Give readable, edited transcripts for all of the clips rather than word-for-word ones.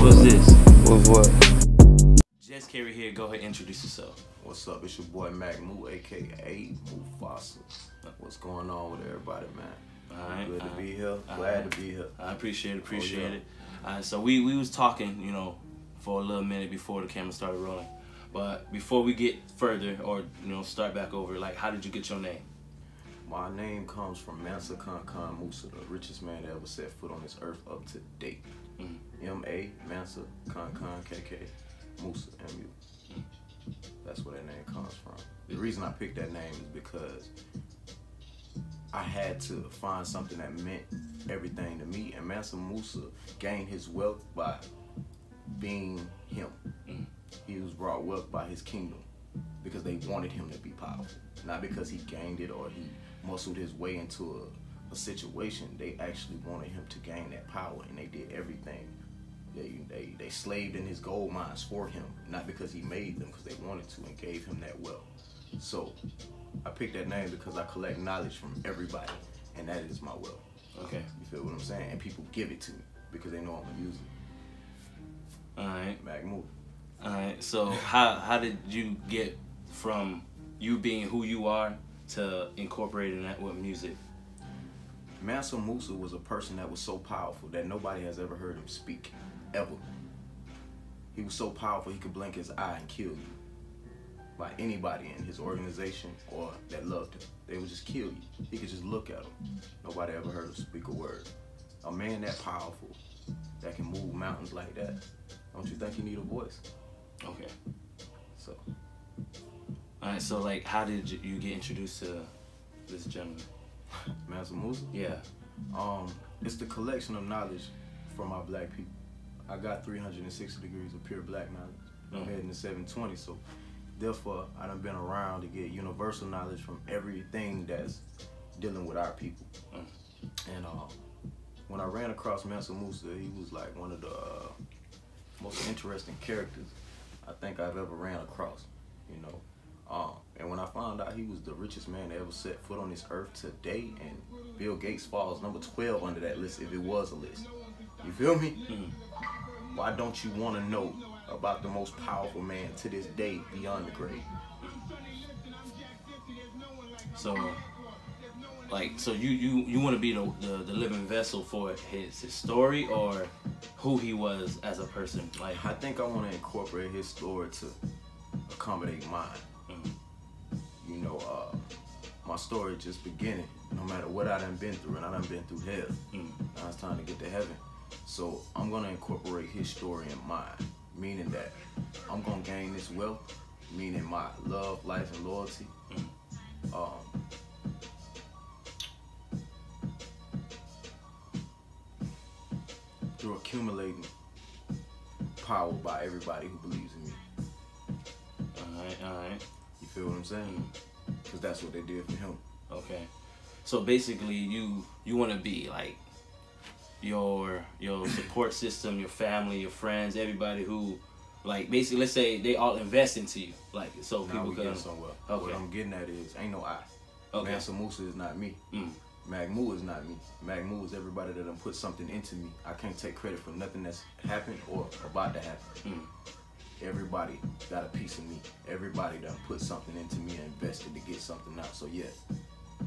What's this? What's what? Just Kerry here. Go ahead and introduce yourself. What's up? It's your boy Makk Mu, aka Mufasa. What's going on with everybody, man? All right. Good to be here. Glad to be here. I appreciate it. Oh, yeah. All right. So we was talking, for a little minute before the camera started rolling. But before we get further or start back over, like, how did you get your name? My name comes from Mansa Khan Musa, the richest man that ever set foot on this earth up to date. M.A. Mansa Khan KK Musa M.U. That's where that name comes from. The reason I picked that name is because I had to find something that meant everything to me, and Mansa Musa gained his wealth by being him. He was brought wealth by his kingdom because they wanted him to be powerful, not because he gained it or he muscled his way into a situation. They actually wanted him to gain that power, and they did everything. They slaved in his gold mines for him, not because he made them, because they wanted to and gave him that wealth. So I picked that name because I collect knowledge from everybody, and that is my wealth. Okay. You feel what I'm saying? And people give it to me because they know I'm gonna use it. All right. Makk Mu. All right. So how did you get from you being who you are to incorporating that with music? Mansa Musa was a person that was so powerful that nobody has ever heard him speak, ever. He was so powerful he could blink his eye and kill you. By anybody in his organization or that loved him. They would just kill you. He could just look at him. Nobody ever heard him speak a word. A man that powerful, that can move mountains like that, don't you think he need a voice? Okay. So. All right. So, like, how did you get introduced to this gentleman? Mansa Musa? Yeah. It's the collection of knowledge from our black people. I got 360 degrees of pure black knowledge. I'm heading to 720, so therefore I done been around to get universal knowledge from everything that's dealing with our people. And when I ran across Mansa Musa, he was like one of the most interesting characters I think I've ever ran across, and when I found out he was the richest man that ever set foot on this earth today, and Bill Gates falls number 12 under that list if it was a list. You feel me? Why don't you want to know about the most powerful man to this day beyond the grave? So, like, so you want to be the living vessel for his story or who he was as a person? Like, I think I want to incorporate his story to accommodate mine. My story just beginning. No matter what I done been through, and I done been through hell. Now it's time to get to heaven. So I'm gonna incorporate his story in mine, meaning that I'm gonna gain this wealth, meaning my love, life, and loyalty. Through accumulating power by everybody who believes in me. All right. You feel what I'm saying? Because that's what they did for him. Okay. So basically, you want to be like your support system, your family, your friends, everybody who, like, basically, let's say they all invest into you, like, so now people can. Somewhere. Okay. What I'm getting at is, ain't no I. Okay. Mansa Musa is not me. Makk Mu is not me. Makk Mu is everybody that done put something into me. I can't take credit for nothing that's happened or about to happen. Everybody got a piece of me. Everybody done put something into me and invested to get something out. So yeah,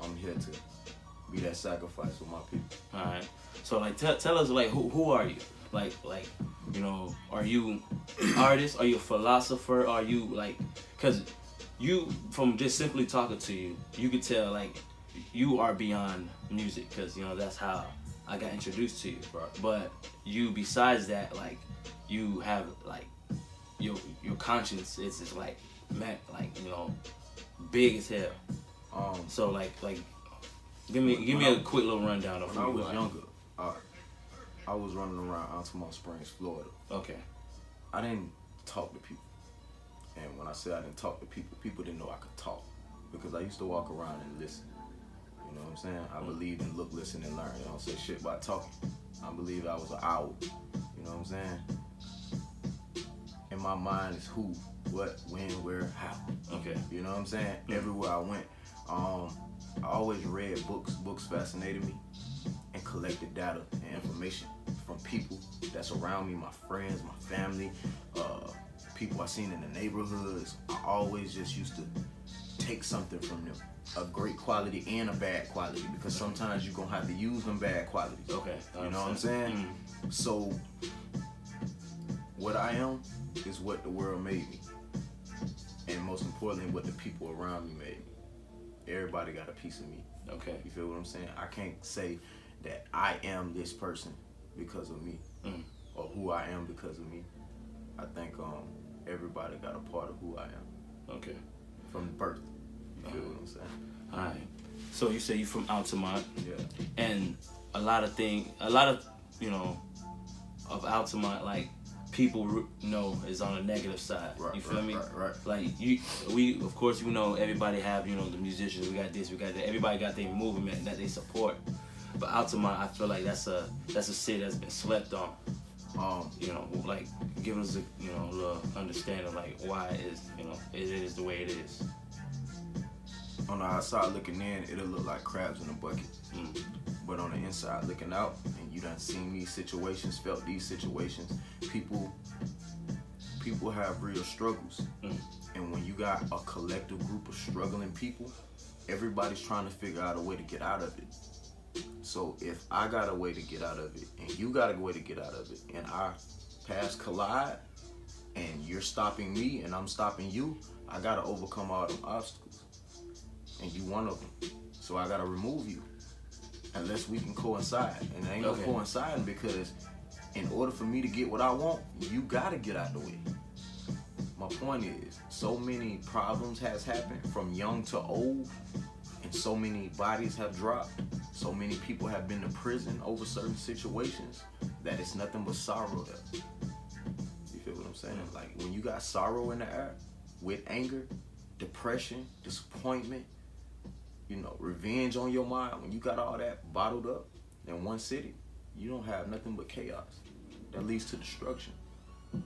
I'm here to be that sacrifice for my people. All right. So, like, tell us, like, who are you? Like, are you an artist? Are you a philosopher? Are you, like, because you, from just simply talking to you, you could tell, like, you are beyond music, because that's how I got introduced to you. Right. But you, besides that, like, you have, like, your conscience is just like big as hell. So like give me a quick little rundown of when I was younger. I was running around Altamonte Springs, Florida. Okay. I didn't talk to people, and when I say I didn't talk to people, people didn't know I could talk because I used to walk around and listen. You know what I'm saying? I believed in look, listen, and learn. I don't say shit by talking. I believe I was an owl. You know what I'm saying? In my mind is who, what, when, where, how. Okay. You know what I'm saying? Everywhere I went. I always read books. Books fascinated me, and collected data and information from people that that's around me, my friends, my family, people I seen in the neighborhoods. I always just used to take something from them, a great quality and a bad quality, because sometimes you're gonna have to use them bad qualities. Okay. You know what I'm saying? So what I am is what the world made me, and most importantly, what the people around me made me. Everybody got a piece of me. Okay. You feel what I'm saying? I can't say that I am this person because of me, or who I am because of me. I think everybody got a part of who I am. Okay. From birth. You feel what I'm saying? All right. So you say you from Altamonte. Yeah. And a lot of you know, of Altamonte, like, people, you know, is on the negative side. Right, you feel me? Right. Like, we of course, you know, everybody have, you know, the musicians. We got this, we got that. Everybody got their movement that they support. But Altamonte, I feel like that's a city that's been slept on. You know, like, give us a, you know, a little understanding, like, why it is, you know, it is the way it is. On the outside looking in, it'll look like crabs in a bucket. But on the inside looking out, and you done seen these situations, felt these situations, people have real struggles. And when you got a collective group of struggling people, everybody's trying to figure out a way to get out of it. So if I got a way to get out of it, and you got a way to get out of it, and our paths collide, and you're stopping me and I'm stopping you, I gotta overcome all them obstacles. And you one of them. So I gotta remove you. Unless we can coincide. And there ain't no coinciding, because in order for me to get what I want, you gotta get out the way. My point is, so many problems has happened from young to old, and so many bodies have dropped. So many people have been to prison over certain situations that it's nothing but sorrow there. You feel what I'm saying? Like, when you got sorrow in the air with anger, depression, disappointment, you know, revenge on your mind, when you got all that bottled up in one city, you don't have nothing but chaos. That leads to destruction.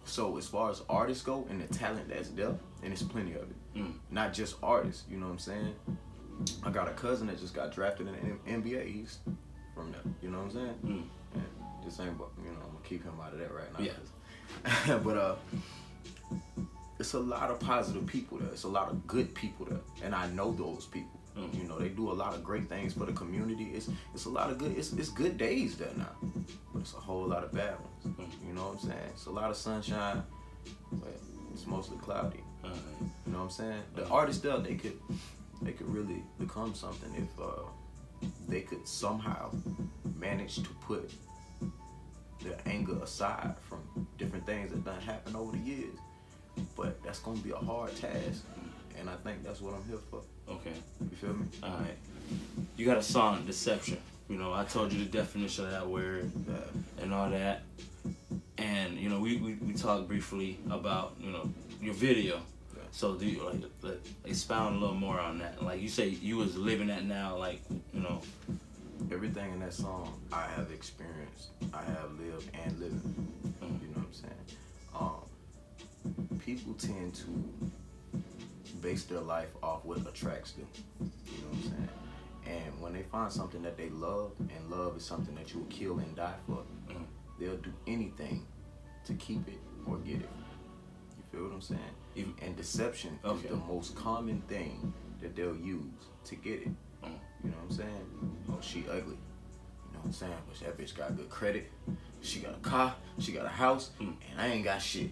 So as far as artists go and the talent that's there, and there's plenty of it. Not just artists, you know what I'm saying? I got a cousin that just got drafted in the NBA. He's from there, you know what I'm saying? And this ain't, you know, I'm gonna keep him out of that right now. Yeah. But it's a lot of positive people there. It's a lot of good people there, and I know those people. You know, they do a lot of great things for the community. It's a lot of good. It's good days there now, but it's a whole lot of bad ones. You know what I'm saying? It's a lot of sunshine, but it's mostly cloudy. You know what I'm saying? The artists there, they could really become something if they could somehow manage to put their anger aside from different things that done happened over the years. But that's gonna be a hard task, and I think that's what I'm here for. Okay. You feel me? All right. You got a song, Deception. You know, I told you the definition of that word and all that. And, you know, we talked briefly about, you know, your video. Yeah. So do you, like, expound a little more on that? Like, you say you was living that now, like, you know. Everything in that song I have experienced, I have lived and living. You know what I'm saying? People tend to base their life off what attracts them. You know what I'm saying? And when they find something that they love, and love is something that you will kill and die for, they'll do anything to keep it or get it. You feel what I'm saying? And deception is the most common thing that they'll use to get it. You know what I'm saying? Oh, she ugly. You know what I'm saying? But that bitch got good credit. She got a car. She got a house. And I ain't got shit.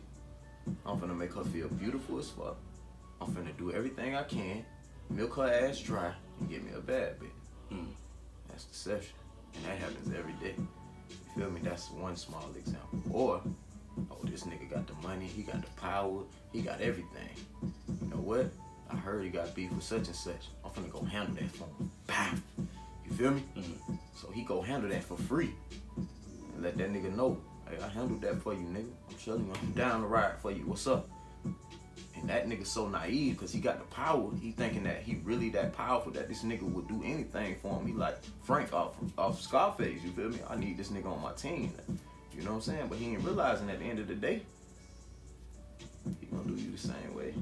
I'm finna make her feel beautiful as fuck. I'm finna do everything I can, milk her ass dry, and get me a bad bitch. That's deception. And that happens every day. You feel me? That's one small example. Or, oh, this nigga got the money, he got the power, he got everything. You know what? I heard he got beef with such and such. I'm finna go handle that for him. Bam! You feel me? So he go handle that for free. And let that nigga know, hey, I handled that for you, nigga. I'm telling you, I'm down the ride for you. What's up? And that nigga so naive because he got the power. He thinking that he really that powerful that this nigga would do anything for him. He like Frank off Scarface, you feel me? I need this nigga on my team. You know what I'm saying? But he ain't realizing at the end of the day, he gonna do you the same way.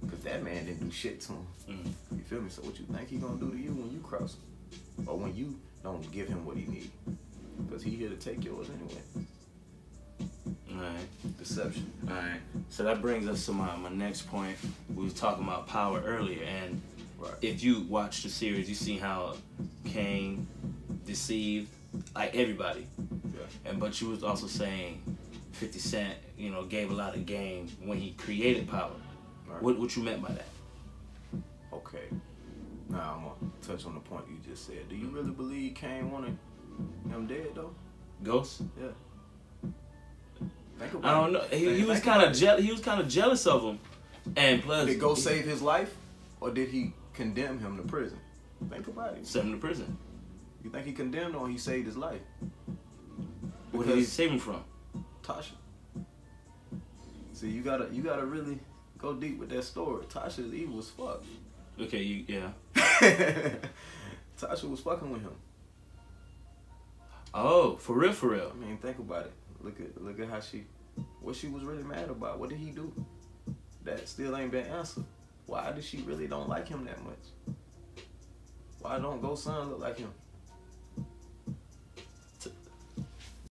Because that man didn't do shit to him. You feel me? So what you think he gonna do to you when you cross him? Or when you don't give him what he need? Because he here to take yours anyway. Perception. All right. So that brings us to my next point. We was talking about power earlier, and Right. if you watch the series, you see how Kane deceived like everybody. Yeah. But you was also saying 50 Cent, you know, gave a lot of game when he created power. Right. What you meant by that? Okay. Now I'm gonna touch on the point you just said. Do you really believe Kane wanted him dead though? Ghost? Yeah. Think about I don't know. He was kind of he was kind of jealous of him, and plus Did Ghost save his life, or did he condemn him to prison? Think about it. sent him to prison. You think he condemned or he saved his life? What did he save him from? Tasha. See, you gotta really go deep with that story. Tasha's evil as fuck. Okay, yeah. Tasha was fucking with him. Oh, for real, for real. I mean, think about it. Look at how what she was really mad about. What did he do? That still ain't been answered. Why did she really don't like him that much? Why don't Ghost son look like him?